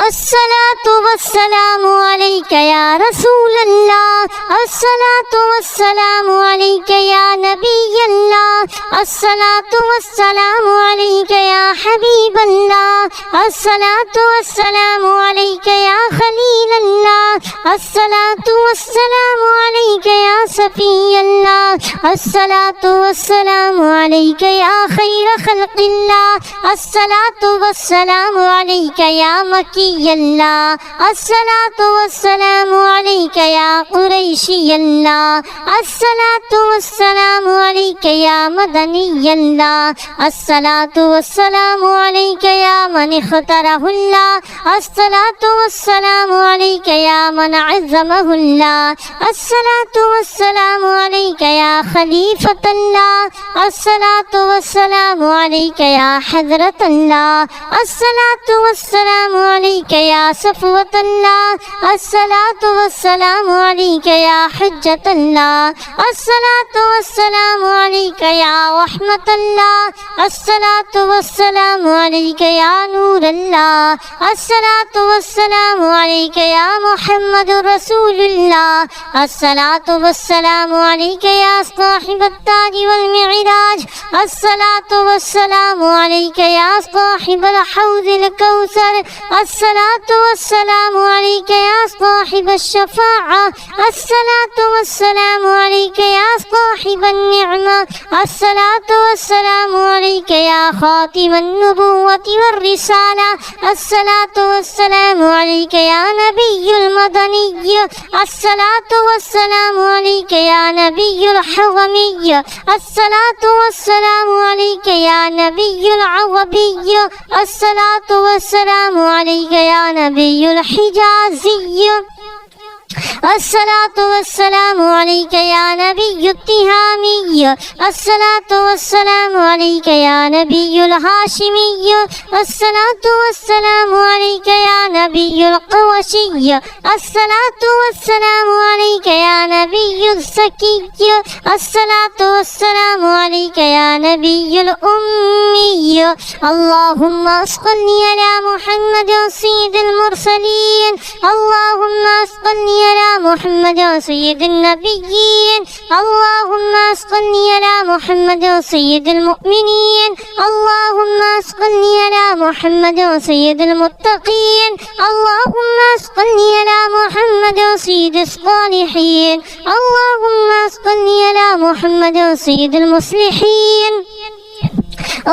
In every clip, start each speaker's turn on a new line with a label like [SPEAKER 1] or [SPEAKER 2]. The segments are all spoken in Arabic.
[SPEAKER 1] الصلاة والسلام عليك يا رسول الله، الصلاة والسلام عليك يا نبي الله، الصلاة والسلام عليك يا حبيب الله، الصلاة والسلام عليك يا خليل الله، الصلاة والسلام عليك يا صفي الله، الصلاة والسلام عليك يا خير خلق الله، الصلاة والسلام عليك يا مكي الله، الصلاة والسلام عليك يا قريشي الله، الصلاة والسلام عليك يا مدني الله، الصلاة والسلام عليك يا من اختاره الله، الصلاة والسلام عليك يا من عظمه الله، الصلاة والسلام عليك يا خليفة الله، الصلاة والسلام عليك يا حضرة الله، الصلاة والسلام عليك يا صفوة الله، الصلاة والسلام عليك يا حجة الله، الصلاة والسلام عليك يا رحمة الله، الصلاة والسلام عليك يا نور الله، الصلاة والسلام عليك يا محمد رسول الله، الصلاة والسلام عليك يا صاحب التاج والمعراج، الصلاة والسلام عليك يا صاحب الحوض الكوثر، الصلاة والسلام عليك يا صاحب الشفاعة، الصلاة والسلام عليك يا صاحب النعمة، الصلاة والسلام عليك يا خاتم النبوة والرسالة، الصلاة والسلام عليك يا نبي المدني، الصلاة والسلام عليك يا نبي الحرمي، الصلاة والسلام عليك يا نبي العربي، الصلاة والسلام عليك يا نبي الحجازي، الصلاة والسلام عليك يا نبي التهامي، الصلاة والسلام عليك يا نبي الهاشمي، الصلاة والسلام عليك يا نبي القرشي، الصلاة والسلام عليك يا نبي الزكي، الصلاة والسلام عليك يا نبي الأمي. اللهم صل على محمد سيد المرسلين، اللهم صل على محمد سيد النبيين، اللهم صل على محمد سيد المؤمنين، اللهم صل على محمد سيد المتقين، اللهم صل على محمد سيد الصالحين، اللهم صل على محمد سيد المصلحين،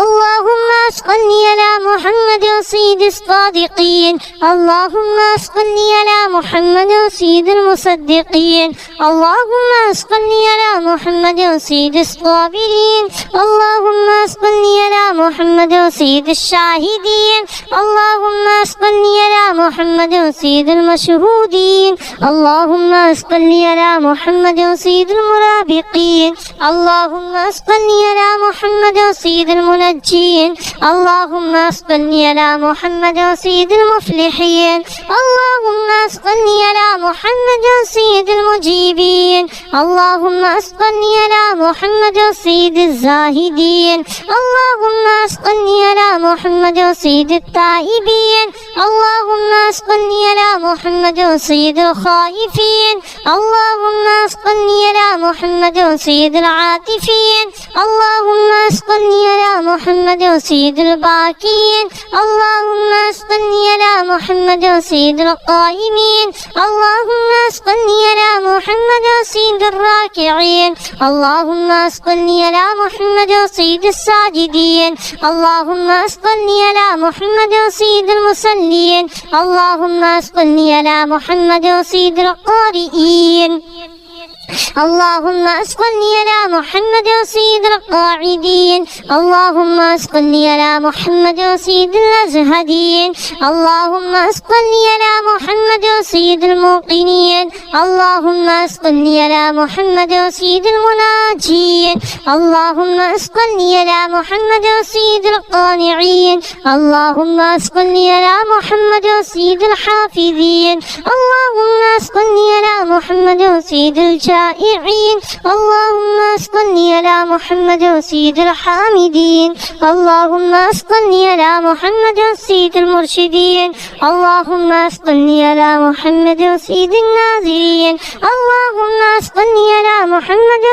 [SPEAKER 1] اللهم صل على محمد سيد الصادقين، اللهم صل على محمد سيد المصدقين، اللهم صل على محمد سيد الصابرين، اللهم صل على محمد سيد الشاهدين، اللهم صل على محمد سيد المشهودين، اللهم صل على محمد سيد المرابقين، اللهم صل على محمد سيد المنجين، اللهم صل على محمد سيد المفلحين، اللهم صل على محمد سيد المجيبين، اللهم صل على محمد سيد الزاهدين، اللهم صل على محمد سيد التائبين، اللهم صل على محمد سيد الخائفين، اللهم صل على محمد سيد العاطفين، اللهم صل على محمد سيد الباكين، اللهم صل على محمد سيد القائمين، اللهم صل على محمد سيد الراكعين، اللهم صل على محمد سيد الساجدين، اللهم صل على محمد سيد المصلين، اللهم صل على محمد سيد القارئين، اللهم صل على محمد سيد القاعدين، اللهم صل على محمد سيد الأزهدين، اللهم صل على محمد سيد الموقنين، اللهم صل على محمد سيد المناجين، اللهم صل على محمد سيد القانعين، اللهم صل على محمد سيد الحافظين، اللهم صل على محمد سيد الجاهدين، الشائعين اللهم صل على محمد سيد الحامدين اللهم صل على محمد سيد المرشدين اللهم صل على محمد سيد الناظرين اللهم صل على محمد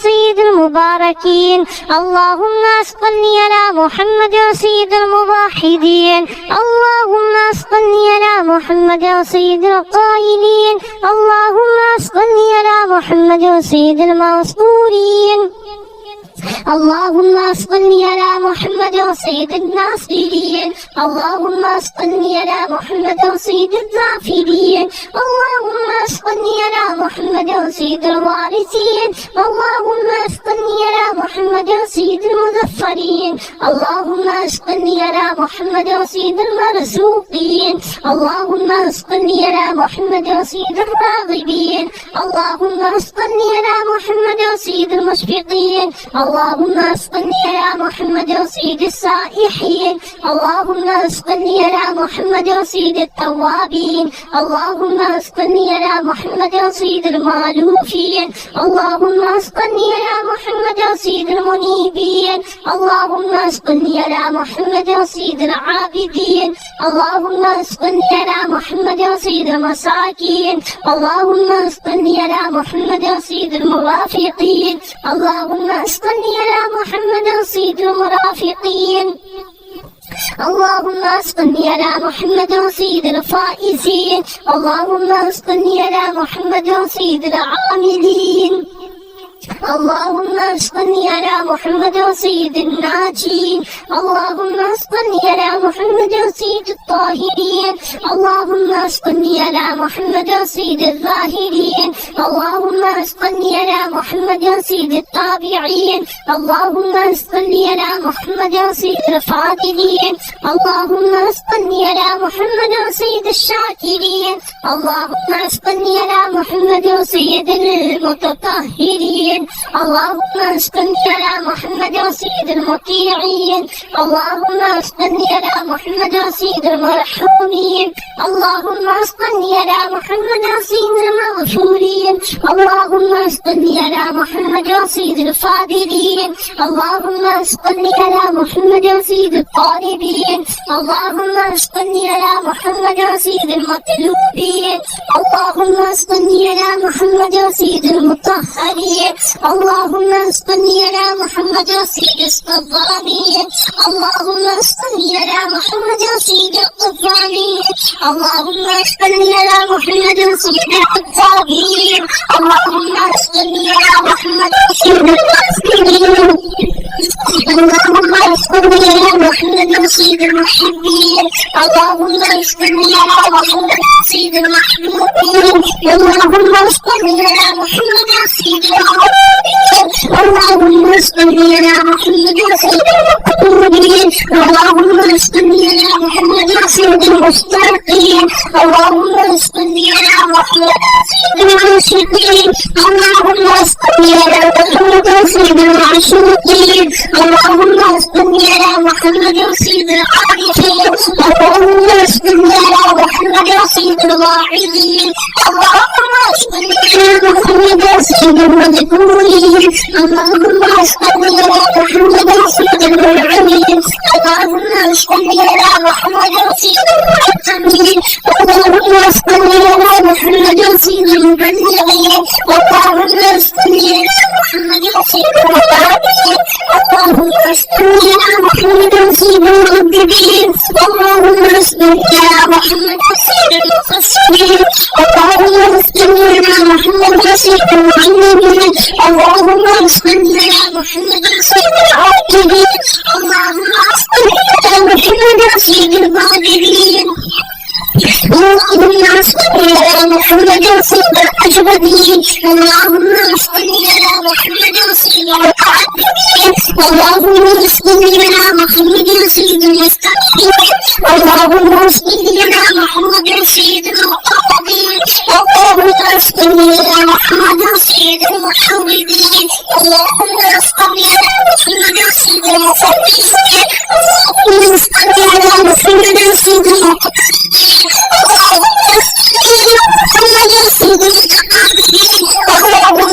[SPEAKER 1] سيد المباركين اللهم صل على محمد سيد الموحدين اللهم صل على محمد سيد القائلين اللهم صل على محمد سيد المنصورين اللهم صل على محمد سيد الناصرين اللهم صل على محمد سيد الظافرين اللهم صل على محمد سيد الوارثين اللهم صل على محمد سيد المظفرين اللهم صل على محمد سيد المرزوقين اللهم صل على محمد سيد الراغبين اللهم صل على محمد سيد المشفقين اللهم صل على محمد سيد السائحين اللهم صل على محمد سيد التوابين اللهم صل على محمد سيد المالوفين اللهم صل على محمد سيد المنيبين اللهم صل على محمد سيد العابدين اللهم صل على محمد سيد المساكين اللهم صل على محمد سيد المرافقين اللهم صل على محمد سيد المرافقين اللهم صل على محمد سيد الفائزين اللهم صل على محمد سيد العاملين اللهم صل على محمد سيد الناجين اللهم صل على محمد سيد الطاهرين اللهم صل على محمد سيد الظاهرين اللهم صل على محمد سيد التابعين اللهم صل على محمد سيد الفاضلين اللهم صل على محمد سيد الشاكرين اللهم صل على محمد سيد المتطهرين اللهم صل على محمد سيد المطيعين اللهم صل على محمد سيد المرحومين اللهم صل على محمد سيد المغفورين اللهم صل على محمد سيد الفاضلين اللهم صل على محمد سيد الطالبين اللهم صل على محمد سيد المطلوبين اللهم صل على محمد سيد المطهرين اللهم صل على محمد سيد الصبارين اللهم صل على محمد سيد القضامين اللهم صل على محمد سيد العذابين اللهم صل على محمد سيد المسلمين اللهم صل على محمد سيد المحبين اللهم صل على محمد سيد المحبوبين اللهم صل على محمد سيد اللهم صل على محمد سيد المقبولين اللهم صل على محمد سيد المشتاقين اللهم صل على محمد سيد العاشقين اللهم صل على محمد سيد العاشقين اللهم صل على محمد سيد العارفين اللهم صل على محمد سيد الواعظين اللهم صل على محمد سيد المذكورين اللهم صل على محمد سيد المنعمين اللهم صل على محمد سيد المعتمين اللهم صل على محمد سيد المبلغين اللهم صل على محمد سيد المباركين اللهم صل على محمد سيد المؤدبين اللهم صل على محمد سيد المفسرين اللهم صل على محمد سيد المعلمين اللهم صل على محمد سيد العاقبين اللهم صل على محمد سيد الظالمين اللهم صل على محمد سيد الأجودين اللهم صل على محمد سيد القادمين اللهم صل على محمد سيد المستقيمين اللهم صل على محمد سيد المقربين اللهم صل على محمد سيد المحمدين اللهم صل على محمد سيد المفوزين اللهم صل على محمد سيد اللهم صل على محمد سيد المتقابلين اللهم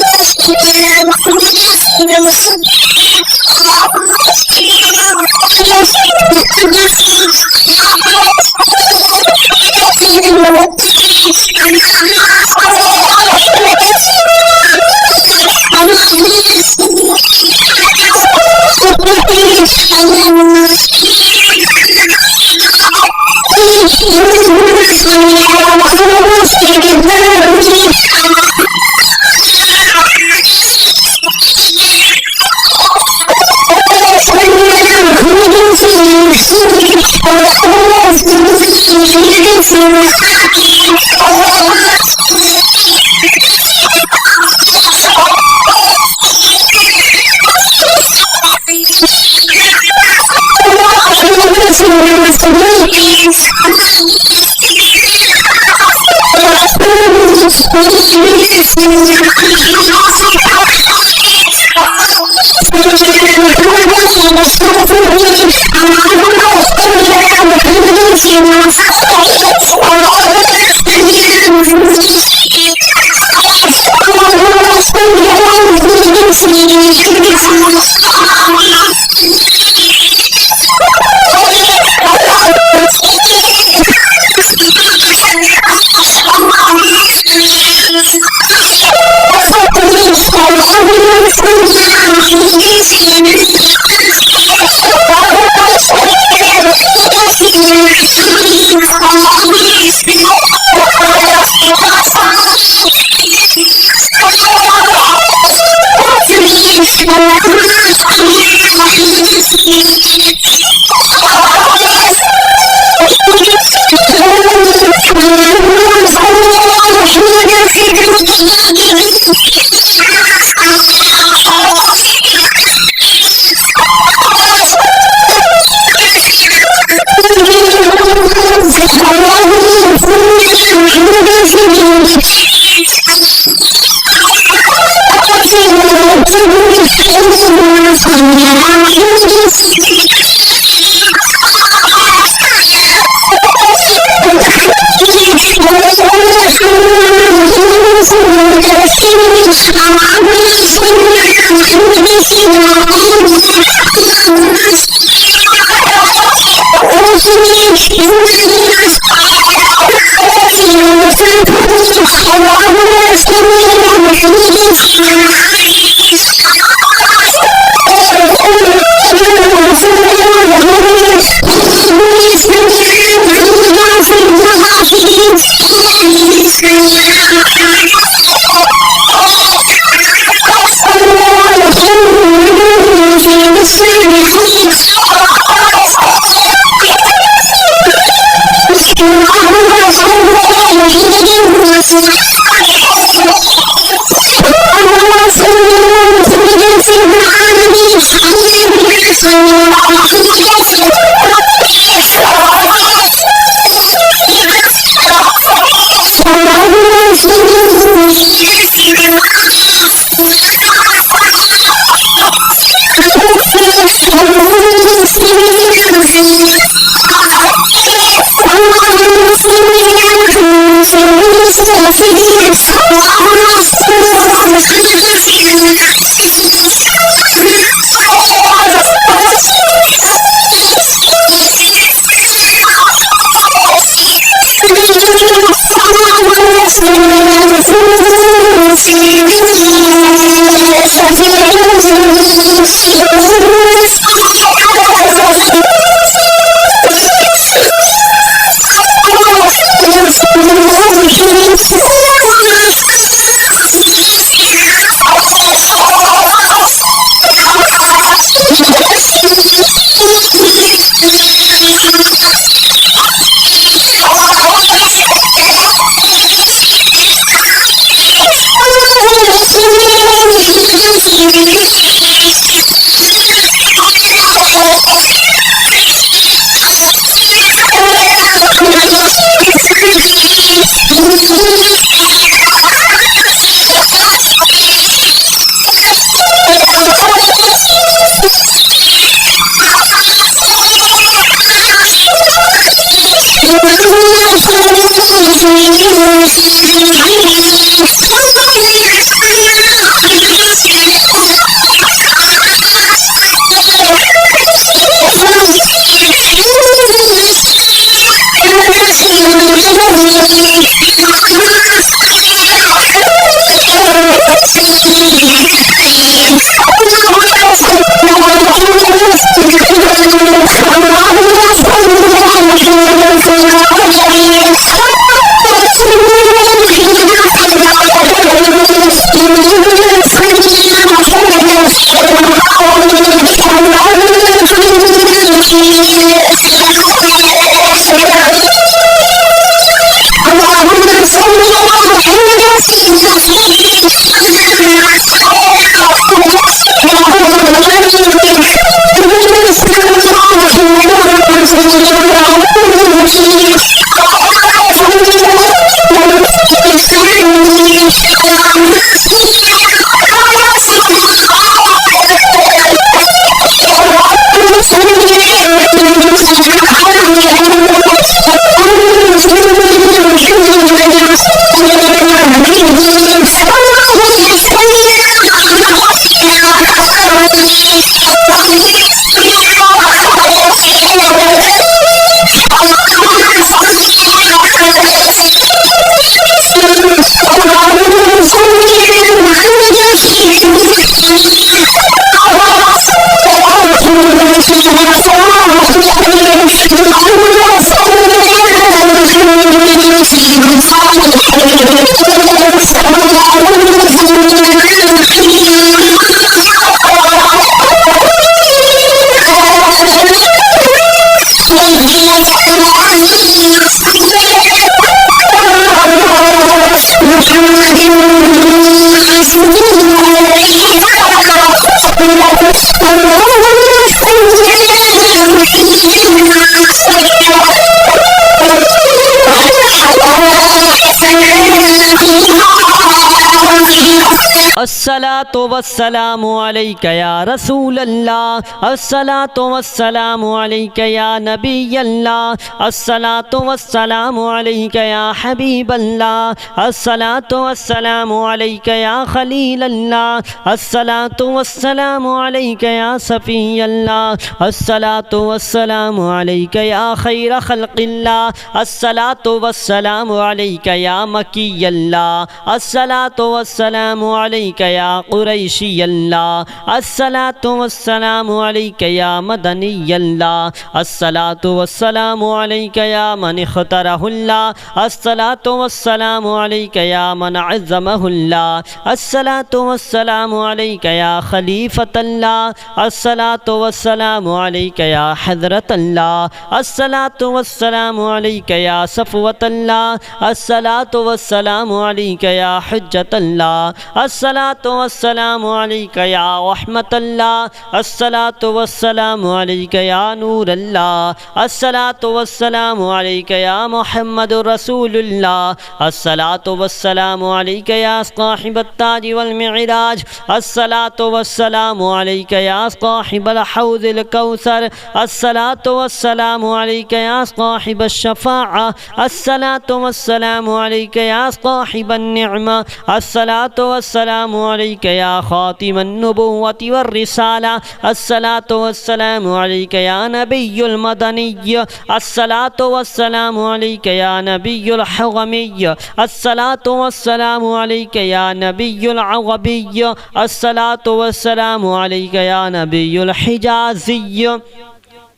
[SPEAKER 2] अस्सलातु वस्सलामु अलैका या रसूल अल्लाह, अस्सलातु वस्सलामु अलैका या नबी अल्लाह, अस्सलातु वस्सलामु अलैका या हबीब अल्लाह, अस्सलातु वस्सलामु अलैका या खलील अल्लाह, अस्सलातु वस्सलामु अलैका या सफ़ी अल्लाह, अस्सलातु वस्सलामु अलैका या खैर खल्क़िल्लाह, अस्सलातु वस्सलामु अलैका या मकी अल्लाह, अस्सलातु वस्सलामु अलैका या कुरैशी अल्लाह, अस्सलातु वस्सलामु अलैका या मदनी अल्लाह, अस्सलातु वस्सलामु अलैका या मन इख्तरहुल्लाह, अस्सलातु वस्सलामु अलैका या मन अज़्ज़महुल्लाह, अस्सलातु वस्सलामु अलैका या खलीफतल्लाह, अस्सलातु वस्सलामु अलैका या हज़रतल्लाह, अस्सलातु वस्सलामु अलैका या सफ़वतल्लाह, अस्सलातु वस्सलामु अलैका या हुज्जतल्लाह, अस्सलातु वस्सलामु अलैका या रहमतल्लाह, अस्सलातु वस्सलामु अलैका या नूरल्लाह, अस्सलातु वस्सलामु अलैका या मुहम्मदुर रसूलुल्लाह, अस्सलातु वस्सलामु अलैका या साहिबत ताज वल मिअराज, अस्सलातु वस्सलामु अलैका या साहिबल हौज़िल कौसर, अस्सलातु वस्सलामु अलैका या साहिबश शफ़ाअह, अस्सलातु वस्सलामु अलैका या साहिबन निअमा, अस्सलातु वस्सलामु अलैका या खातिमन नबुव्वति वर रिसाला, अस्सलातु वस्सलामु अलैका या नबियुल मदनिय्य, अस्सलातु वस्सलामु अलैका या नबियुल हग़मिय्य, अस्सलातु वस्सलामु अलैका या नबियुल अग़बिय्य, अस्सलातु वस्सलामु अलैका या नबियुल हिजाज़िय्य,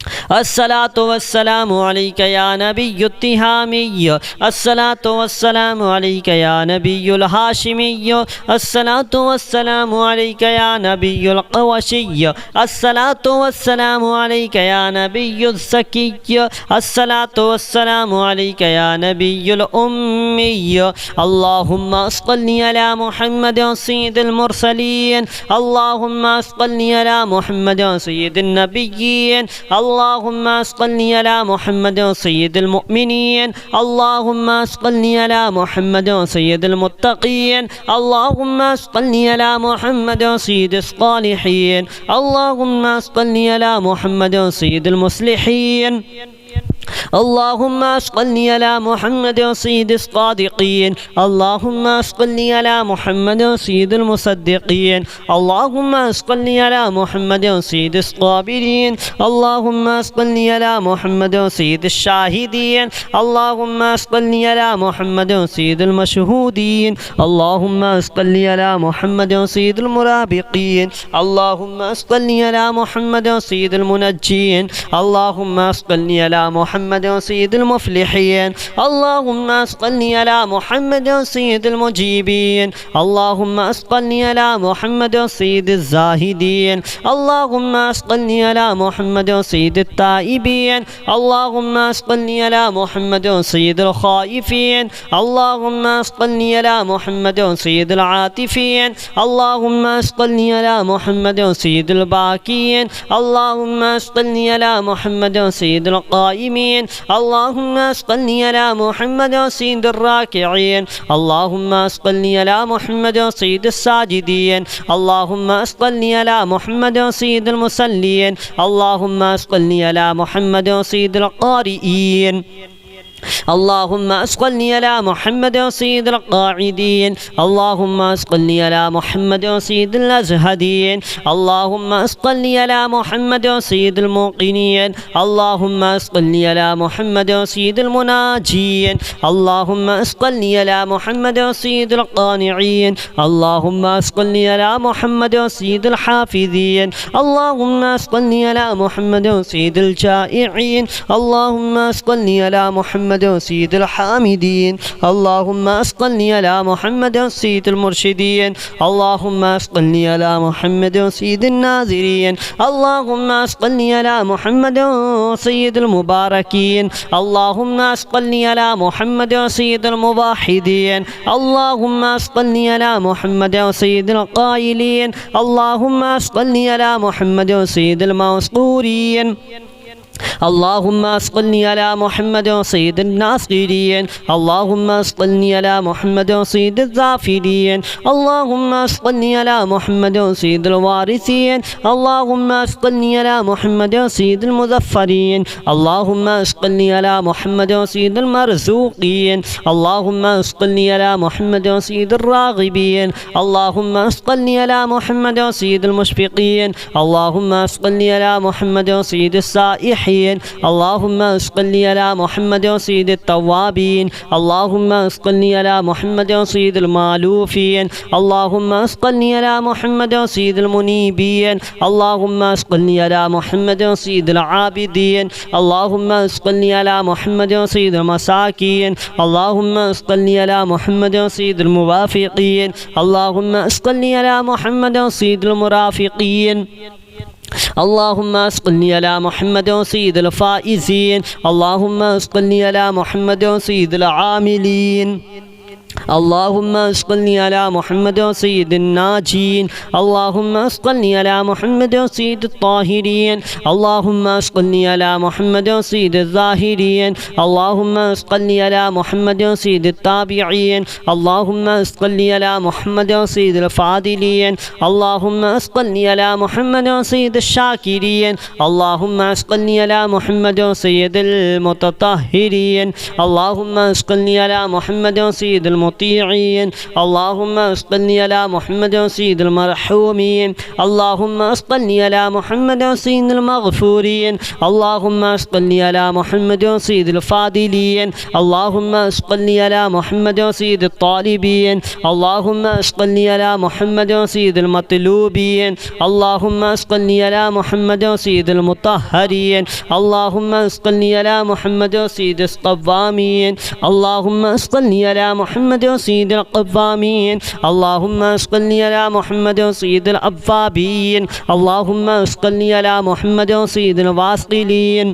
[SPEAKER 2] अस्सलातु वस्सलामु अलैका या नबिय्युत तिहामिय्य, अस्सलातु वस्सलामु अलैका या नबियुल हाशिमिय्य, अस्सलातु वस्सलामु अलैका या नबियुल क़ुरशिय्य, अस्सलातु वस्सलामु अलैका या नबियुल ज़किय्य, अस्सलातु वस्सलामु अलैका या नबियुल उम्मिय्य, अल्लाहुम्मा सल्लि अला मुहम्मद सय्यिदिल मुरसलीन, अल्लाहुम्मा सल्लि अला मुहम्मद सय्यिदिन नबिय्यीन, अल्लाहुम्मा सल्लि अला मुहम्मद सय्यिदिल मुअमिनीन, अल्लाहुम्मा सल्लि अला मुहम्मद सय्यिदिल मुत्तक़ीन, अल्लाहुम्मा सल्लि अला मुहम्मद सय्यिदिस सालिहीन, अल्लाहुम्मा सल्लि अला मुहम्मद सय्यिदिल मुस्लिहीन, اللهم صل على محمد سيد الصادقين. اللهم صل على محمد سيد المصدقين. اللهم صل على محمد سيد الصابرين. اللهم صل على محمد سيد الشاهدين. اللهم صل على محمد سيد المشهودين. اللهم صل على محمد سيد المرابقين. اللهم صل على محمد سيد المنجين. اللهم صل على محمد سيد المفلحين. اللهم صل على محمد سيد المجيبين. اللهم صل على محمد سيد الزاهدين. اللهم صل على محمد سيد التائبين. اللهم صل على محمد سيد الخائفين. اللهم صل على محمد سيد العاطفين. اللهم صل على محمد سيد الباكين. اللهم صل على محمد سيد القائمين. اللهم صل على محمد سيد الراكعين. اللهم صل على محمد سيد الساجدين. اللهم صل على محمد سيد المصلين. اللهم صل على محمد سيد القارئين. اللهم صل على محمد سيد القاعدين. اللهم صل على محمد سيد الأزهدين. اللهم صل على محمد سيد الموقنين. اللهم صل على محمد سيد المناجين. اللهم صل على محمد سيد القانعين. اللهم صل على محمد سيد الحافظين. اللهم صل على محمد سيد الجائعين. اللهم صل على محمد سيد الحامدين. اللهم صل على محمد سيد المرشدين. اللهم صل على محمد سيد الناظرين. اللهم صل على محمد سيد المباركين. اللهم صل على محمد سيد الموحدين. اللهم صل على محمد سيد القائلين. اللهم صل على محمد سيد الموصورين. اللهم صل على محمد سيد الناصرين. اللهم صل على محمد سيد الظافرين. اللهم صل على محمد سيد الوارثين. اللهم صل على محمد سيد المظفرين. اللهم صل على محمد سيد المرزوقين. اللهم صل على محمد سيد الراغبين. اللهم صل على محمد سيد المشفقين. اللهم صل على محمد سيد السائحين. اللهم صل على محمد سيد التوابين. اللهم صل على محمد سيد المالوفين. اللهم صل على محمد سيد المنيبين. اللهم صل على محمد سيد العابدين. اللهم صل على محمد سيد المساكين. اللهم صل على محمد سيد الموافقين. اللهم صل على محمد سيد المرافقين. اللهم صل على محمد سيد الفائزين. اللهم صل على محمد سيد العاملين. اللهم صل على محمد سيد الناجين. اللهم صل على محمد سيد الطاهرين. اللهم صل على محمد سيد الظاهرين. اللهم صل على محمد سيد التابعين. اللهم صل على محمد سيد الفاضلين. اللهم صل على محمد سيد الشاكرين. اللهم صل على محمد سيد المتطهرين. اللهم صل على محمد سيد المطيعين. اللهم صل على محمد سيد المرحومين. اللهم صل على محمد سيد المغفورين. اللهم صل على محمد سيد الفاضلين. اللهم صل على محمد سيد الطالبين. اللهم صل على محمد سيد المطلوبين. اللهم صل على محمد سيد المطهرين. اللهم صل على محمد سيد الصوامين. اللهم صل على محمد سيد القوامين. اللهم صل على محمد سيد الأوابين. اللهم صل على محمد سيد الواصلين.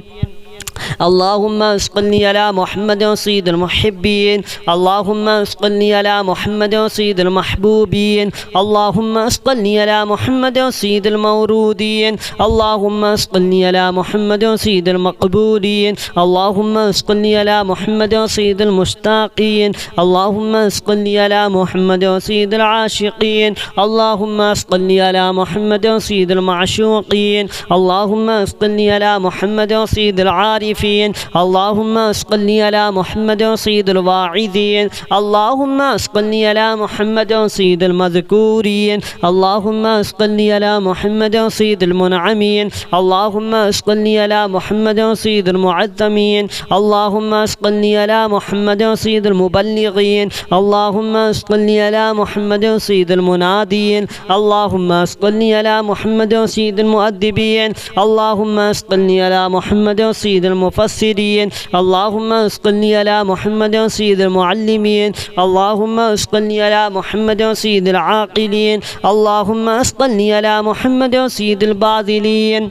[SPEAKER 2] اللهم صل على محمد سيد المحبين. اللهم صل على محمد سيد المحبوبين. اللهم صل على محمد سيد المورودين. اللهم صل على محمد سيد المقبولين. اللهم صل على محمد سيد المشتاقين. اللهم صل على محمد سيد العاشقين. اللهم صل على محمد سيد المعشوقين. اللهم صل على محمد سيد العارفين. العارفين اللهم صل على محمد سيد الواعظين اللهم صل على محمد سيد المذكورين اللهم صل على محمد سيد المنعمين اللهم صل على محمد سيد المعظمين اللهم صل على محمد سيد المبلغين اللهم صل على محمد سيد المنادين اللهم صل على محمد سيد المؤدبين اللهم صل على محمد سيد المفسرين اللهم صل على محمد سيد المعلمين اللهم صل على محمد سيد العاقلين اللهم صل على محمد سيد الباذلين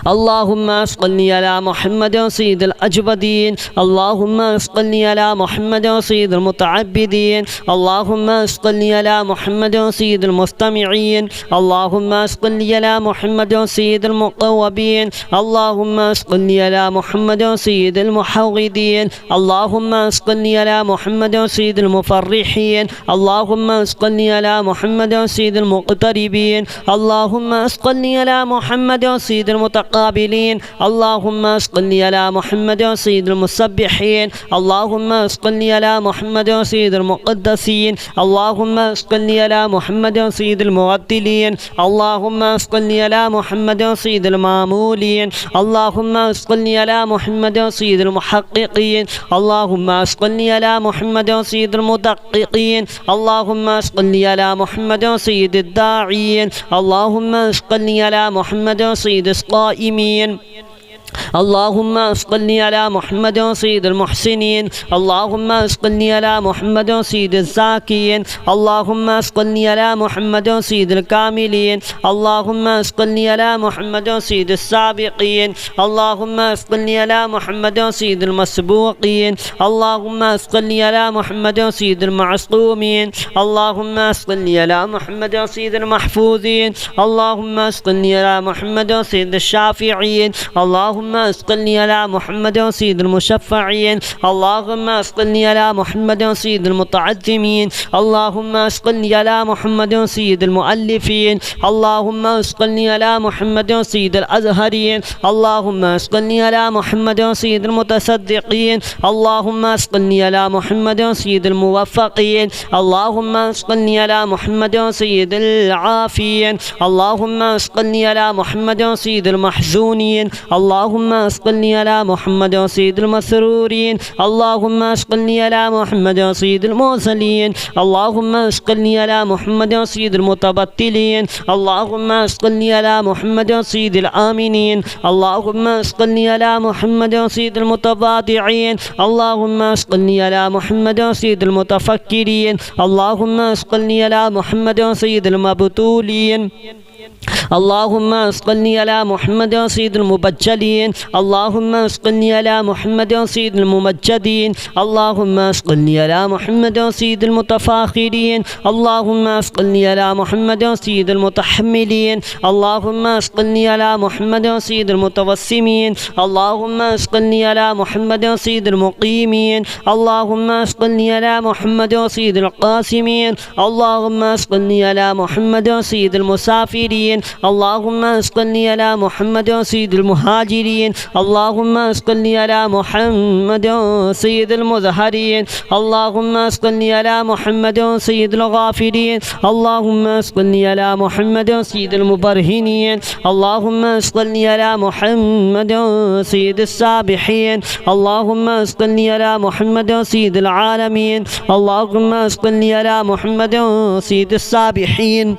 [SPEAKER 2] اللهم صل على محمد سيد الأجودين اللهم صل على محمد سيد المتعبدين اللهم صل على محمد سيد المستمعين اللهم صل على محمد سيد المقوبين اللهم صل على محمد سيد المحوذين اللهم صل على محمد سيد المفرحين اللهم صل على محمد سيد المقتربين اللهم صل على محمد سيد المتقابلين اللهم صل على محمد سيد المسبحين اللهم صل على محمد سيد المقدسين اللهم صل على محمد سيد المعدلين اللهم صل على محمد سيد المامولين اللهم صل على محمد سيد المحققين اللهم صل على محمد سيد المدققين اللهم صل على محمد سيد الداعين اللهم صل على محمد سيد القائمين اللهم صل على محمد سيد المحسنين اللهم صل على محمد سيد الزاكين اللهم صل على محمد سيد الكاملين اللهم صل على محمد سيد السابقين اللهم صل على محمد سيد المسبوقين اللهم صل على محمد سيد المعصومين اللهم صل على محمد سيد المحفوظين اللهم صل على محمد سيد الشافعين اللهم صل على محمد سيد المشفعين اللهم صل على محمد سيد المتعظمين اللهم صل على محمد سيد المؤلفين اللهم صل على محمد سيد الأزهرين اللهم صل على محمد سيد المتصدقين اللهم صل على محمد سيد الموفقين اللهم صل على محمد سيد العافين اللهم صل على محمد سيد المحزونين اللهم صل على محمد سيد المسرورين اللهم صل على محمد سيد المرسلين اللهم صل على محمد سيد المتبتلين اللهم صل على محمد سيد الآمنين اللهم صل على محمد سيد المتواضعين اللهم صل على محمد سيد المتفكرين اللهم صل على محمد سيد المبتولين اللهم صل على محمد سيد المبجلين اللهم صل على محمد سيد الممجدين اللهم صل على محمد سيد المتفاخرين اللهم صل على محمد سيد المتحملين اللهم صل على محمد سيد المتوسمين اللهم صل على محمد سيد المقيمين اللهم صل على محمد سيد القاسمين اللهم صل على محمد سيد المسافرين اللهم صل على محمد سيد المهاجرين اللهم صل على محمد سيد المظهرين اللهم صل على محمد سيد الغافرين اللهم صل على محمد سيد المبرهنين اللهم صل على محمد سيد السابحين اللهم صل على محمد سيد العالمين اللهم صل على محمد سيد السابحين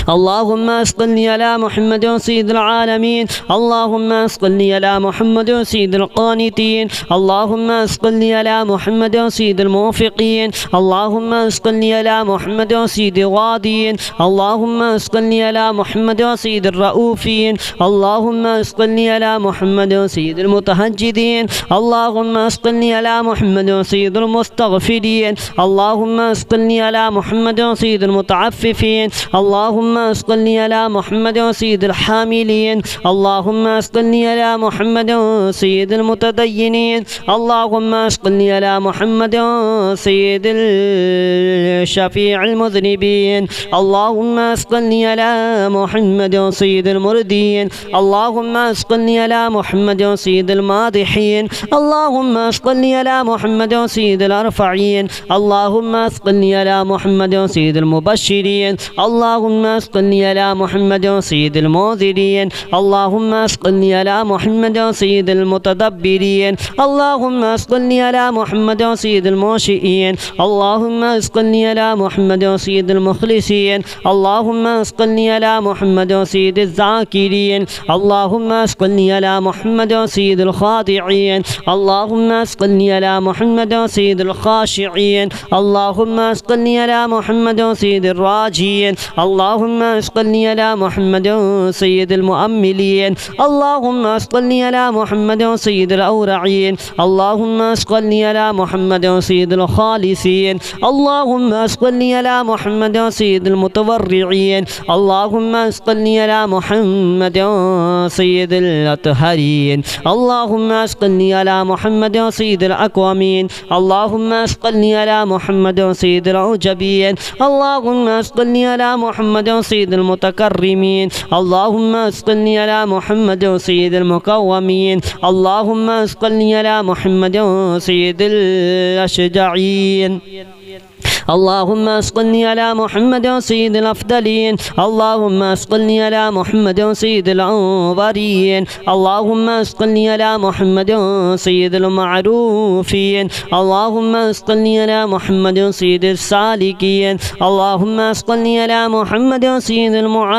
[SPEAKER 2] اللهم صل على محمد سيد العالمين اللهم صل على محمد سيد القانتين اللهم صل على محمد سيد الموفقين اللهم صل على محمد سيد الغادين اللهم صل على محمد سيد الرؤوفين اللهم صل على محمد سيد المتهجدين اللهم صل على محمد سيد المستغفرين اللهم صل على محمد سيد المتعففين اللهم اللهم صل على محمد سيد الحاملين اللهم صل على محمد سيد المتدينين اللهم صل على محمد سيد الشفيع المذنبين اللهم صل على محمد سيد المردين اللهم صل على محمد سيد المادحين اللهم صل على محمد سيد الأرفعين اللهم صل على محمد سيد المبشرين اللهم صل على محمد سيد المنذرين اللهم صل على محمد سيد المتدبرين اللهم صل على محمد سيد المنشئين اللهم صل على محمد سيد المخلصين اللهم صل على محمد سيد الذاكرين اللهم صل على محمد سيد الخاضعين اللهم صل على محمد سيد الخاشعين اللهم صل على محمد سيد الراجين اللهم صل على محمد سيد المؤملين اللهم صل على محمد سيد الأورعين اللهم صل على محمد سيد الخالصين اللهم صل على محمد سيد المتورعين اللهم صل على محمد سيد الأطهرين اللهم صل على محمد سيد الأكوامين اللهم صل على محمد سيد العجبين اللهم صل على محمد سيد المتكرمين اللهم صل على محمد سيد المقومين اللهم صل على محمد سيد الأشجعين اللهم صل على محمد سيد الأفضلين اللهم صل على محمد سيد الأنظرين اللهم صل على محمد سيد المعروفين اللهم صل على محمد سيد السالكين اللهم صل على محمد سيد المعاهدين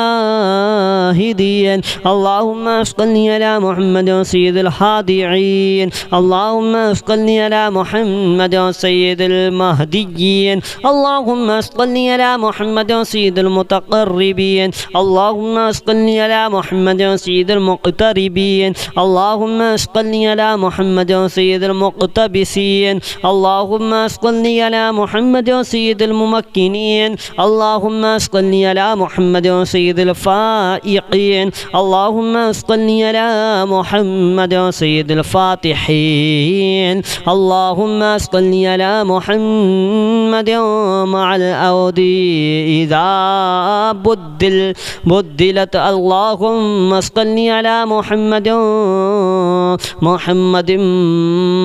[SPEAKER 2] اللهم صل على محمد سيد الخاضعين اللهم صل على محمد سيد المهديين اللهم صل على محمد سيد المتقربين اللهم صل على محمد سيد المقتربين اللهم صل على محمد سيد المقتبسين اللهم صل على محمد سيد الممكنين اللهم صل على محمد سيد الفائقين اللهم صل على محمد سيد الفاتحين اللهم صل على محمد مع الأودي إذا بدلت اللهم صل على محمد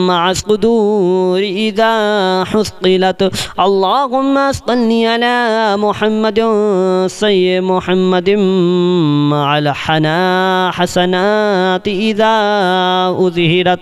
[SPEAKER 2] مع الصدور إذا حصلت اللهم صل على محمد سيد محمد مع الحسنات إذا أظهرت